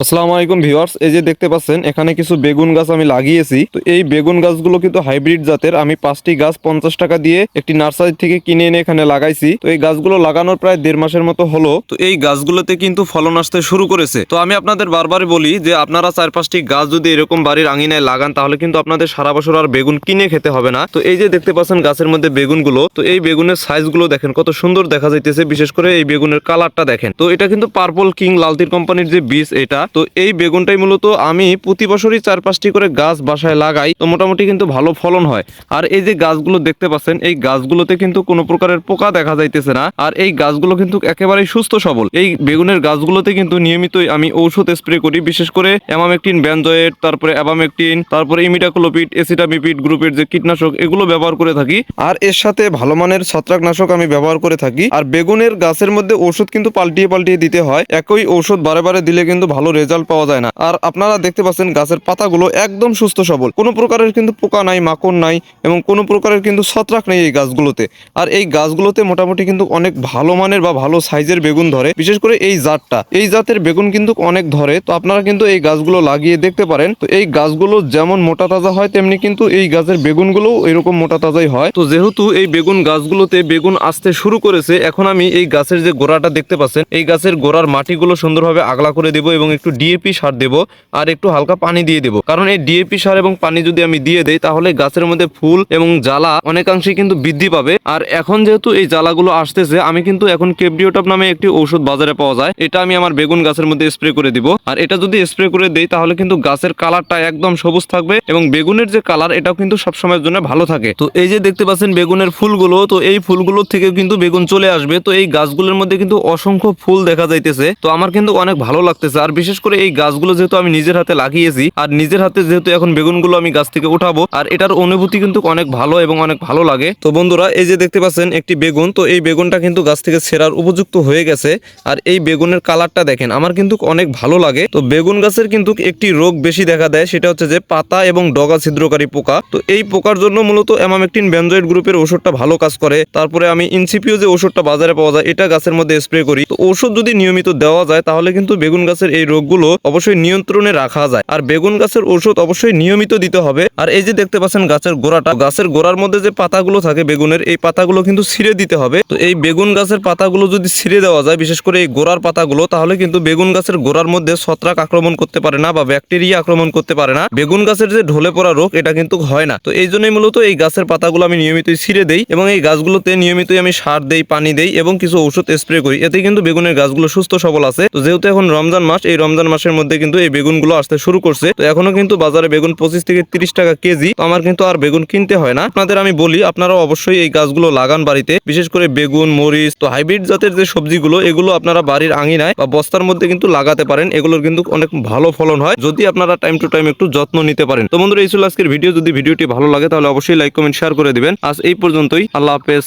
আসসালামু আলাইকুম ভিউয়ার্স, এই যে দেখতে পাচ্ছেন এখানে কিছু বেগুন গাছ আমি লাগিয়েছি। তো এই বেগুন গাছগুলো কিন্তু হাইব্রিড জাতের। আমি 5টি গাছ 50 টাকা দিয়ে একটি নার্সারি থেকে কিনে এনে এখানে লাগাইছি। তো এই গাছগুলো লাগানোর প্রায় 1.5 মাসের মতো হলো। তো এই গাছগুলোতে কিন্তু ফলন আসতে শুরু করেছে। তো আমি আপনাদের বারবার বলি যে আপনারা 4-5টি গাছ যদি এরকম বাড়ির আঙিনায় লাগান তাহলে কিন্তু আপনাদের সারা বছর আর বেগুন কিনে খেতে হবে না। তো এই যে দেখতে পাচ্ছেন গাছের মধ্যে বেগুনগুলো, তো এই বেগুনের সাইজগুলো দেখেন কত সুন্দর দেখা যাইতেছে। বিশেষ করে এই বেগুনের কালারটা দেখেন। তো এটা কিন্তু পার্পল কিং লালতির কোম্পানির যে বীজ এটা। তো এই বেগুনটাই মূলত আমি প্রতি বছরই 4-5টি করে গাছ বাসায় লাগাই। তো মোটামুটি কিন্তু ভালো ফলন হয়। আর এই যে গাছগুলো দেখতে পাচ্ছেন এই গাছগুলোতে কিন্তু কোনো প্রকারের পোকা দেখা যাইতেছে না। আর এই গাছগুলো কিন্তু একেবারেই সুস্থ সবল। এই বেগুনের গাছগুলোতে কিন্তু নিয়মিতই আমি ঔষধ স্প্রে করি, বিশেষ করে অ্যামামেকটিন, বেনজয়েড, তারপরে অ্যাবামেকটিন, তারপরে ইমিডাক্লোপিড, এসিটামিপিড গ্রুপের যে কীটনাশক এগুলো ব্যবহার করে থাকি। আর এর সাথে ভালো মানের ছত্রাকনাশক আমি ব্যবহার করে থাকি। আর বেগুনের গাছের মধ্যে ঔষধ কিন্তু পাল্টিয়ে পাল্টিয়ে দিতে হয়। একই ঔষধ বারে বারে দিলে কিন্তু ভালো রেজাল্ট পাওয়া যায় না। আর আপনারা দেখতে পাচ্ছেন গাছের পাতাগুলো একদম সুস্থ সবল, কোনো প্রকারের কিন্তু পোকা নাই, মাকড় নাই এবং কোনো প্রকারের কিন্তু ছত্রাক নেই এই গাছগুলোতে। আর এই গাছগুলোতে মোটামুটি কিন্তু অনেক ভালো মানের বা ভালো সাইজের বেগুন ধরে। বিশেষ করে এই জাতটা, এই জাতের বেগুন কিন্তু অনেক ধরে। তো আপনারা কিন্তু এই গাছগুলো লাগিয়ে দেখতে পারেন। তো এই গাছগুলো যেমন মোটা তাজা হয় তেমনি কিন্তু এই গাছের বেগুনগুলো এরকম মোটা তাজাই হয়। তো যেহেতু এই বেগুন গাছগুলোতে বেগুন আসতে শুরু করেছে, এখন আমি এই গাছের যে গোড়াটা দেখতে পাচ্ছেন এই গাছের গোড়ার মাটিগুলো সুন্দরভাবে আগলা করে দেবো এবং একটু ডিএপি সার দেবো আর একটু হালকা পানি দিয়ে দেবো। কারণ এই ডিএপি সার এবং পানি যদি আমি দিয়ে দেই তাহলে গাছের মধ্যে ফুল এবং জ্বালা অনেকাংশে কিন্তু বৃদ্ধি পাবে। আর এখন যেহেতু এই জ্বালাগুলো আসতেছে, আমি কিন্তু এখন কেবডিওটপ নামে একটি ঔষধ বাজারে পাওয়া যায়, এটা আমি আমার বেগুন গাছের মধ্যে স্প্রে করে দিব। আর এটা যদি স্প্রে করে দেই তাহলে কিন্তু গাছের কালারটা একদম সবুজ থাকবে এবং বেগুনের যে কালার এটাও কিন্তু সবসময়ের জন্য ভালো থাকে। তো এই যে দেখতে পাচ্ছেন বেগুনের ফুলগুলো, তো এই ফুলগুলোর থেকেও কিন্তু বেগুন চলে আসবে। তো এই গাছগুলোর মধ্যে কিন্তু অসংখ্য ফুল দেখা যাইতেছে। তো আমার কিন্তু অনেক ভালো লাগতেছে। আর বিশেষ করে এই গাছগুলো যেহেতু আমি নিজের হাতে লাগিয়েছি আর নিজের হাতে যেহেতু এখন বেগুনগুলো আমি গাছ থেকে উঠাবো, আর এটার অনুভূতি কিন্তু অনেক ভালো এবং অনেক ভালো লাগে। তো বন্ধুরা এই যে দেখতে পাচ্ছেন একটি বেগুন, তো এই বেগুনটা কিন্তু গাছ থেকে ছেঁড়ার উপযুক্ত হয়ে গেছে। আর এই বেগুনের কালারটা দেখেন, আমার কিন্তু অনেক ভালো লাগে। তো বেগুন গাছের কিন্তু একটি রোগ বেশি দেখা দেয়, সেটা হচ্ছে যে পাতা এবং ডগা ছিদ্রকারী পোকা। তো এই পোকার জন্য মূলত অ্যামামেকটিন বেনজয়েড গ্রুপের ওষুধটা ভালো কাজ করে। তারপরে আমি ইনসিপিও যে ওষুধটা বাজারে পাওয়া যায় এটা গাছের মধ্যে স্প্রে করি। তো ওষুধ যদি নিয়মিত দেওয়া যায় তাহলে কিন্তু বেগুন গাছের এই রোগগুলো অবশ্যই নিয়ন্ত্রণে রাখা যায়। আর বেগুন গাছের ওষুধ অবশ্যই নিয়মিত দিতে হবে। আর এই যে দেখতে পাচ্ছেন গাছের গোড়াটা, গাছের গোড়ার মধ্যে যে পাতাগুলো থাকে বেগুনের, এই পাতাগুলো কিন্তু ছিঁড়ে দিতে হবে। তো এই বেগুন গাছের পাতাগুলো যদি ছিঁড়ে দেওয়া যায়, বিশেষ করে এই গোড়ার পাতাগুলো, তাহলে কিন্তু বেগুন গাছের গোড়ার মধ্যে ছত্রাক আক্রমণ করতে পারে না বা ব্যাকটেরিয়া আক্রমণ করতে পারে না। বেগুন গাছের যে ঢলে পড়া রোগ এটা কিন্তু হয় না। তো এই জন্যই মূলত এই গাছের পাতাগুলো আমি নিয়মিতই ছিঁড়ে দেই এবং এই গাছগুলোতে নিয়মিতই আমি সার দেই, পানি দেই এবং কিছু ঔষধ স্প্রে করি। এতে কিন্তু বেগুনের গাছগুলো সুস্থ সবল আছে। তো যেহেতু এখন রমজান মাস, এই রমজান মাসের মধ্যে কিন্তু এই বেগুনগুলো আসতে শুরু করছে। তো এখনো কিন্তু বাজারে বেগুন 25 থেকে 30 টাকা কেজি। তো আমার কিন্তু আর বেগুন কিনতে হয় না। আপনাদের আমি বলি আপনারাও অবশ্যই এই গাছগুলো লাগান বাড়িতে, বিশেষ করে বেগুন, মরিচ। তো হাইব্রিড জাতের যে সবজিগুলো এগুলো আপনারা বাড়ির আঙিনায় বা বস্তার মধ্যে কিন্তু লাগাতে পারেন। এগুলোর কিন্তু অনেক ভালো ফলন হয় যদি আপনারা টাইম টু টাইম একটু যত্ন নিতে পারেন। তো বন্ধুরা এই ছিল আজকের ভিডিও। যদি ভিডিওটি ভালো লাগে তাহলে অবশ্যই লাইক, কমেন্ট, শেয়ার করে দিবেন। আজ এই পর্যন্তই। আল্লাহ হাফেজ।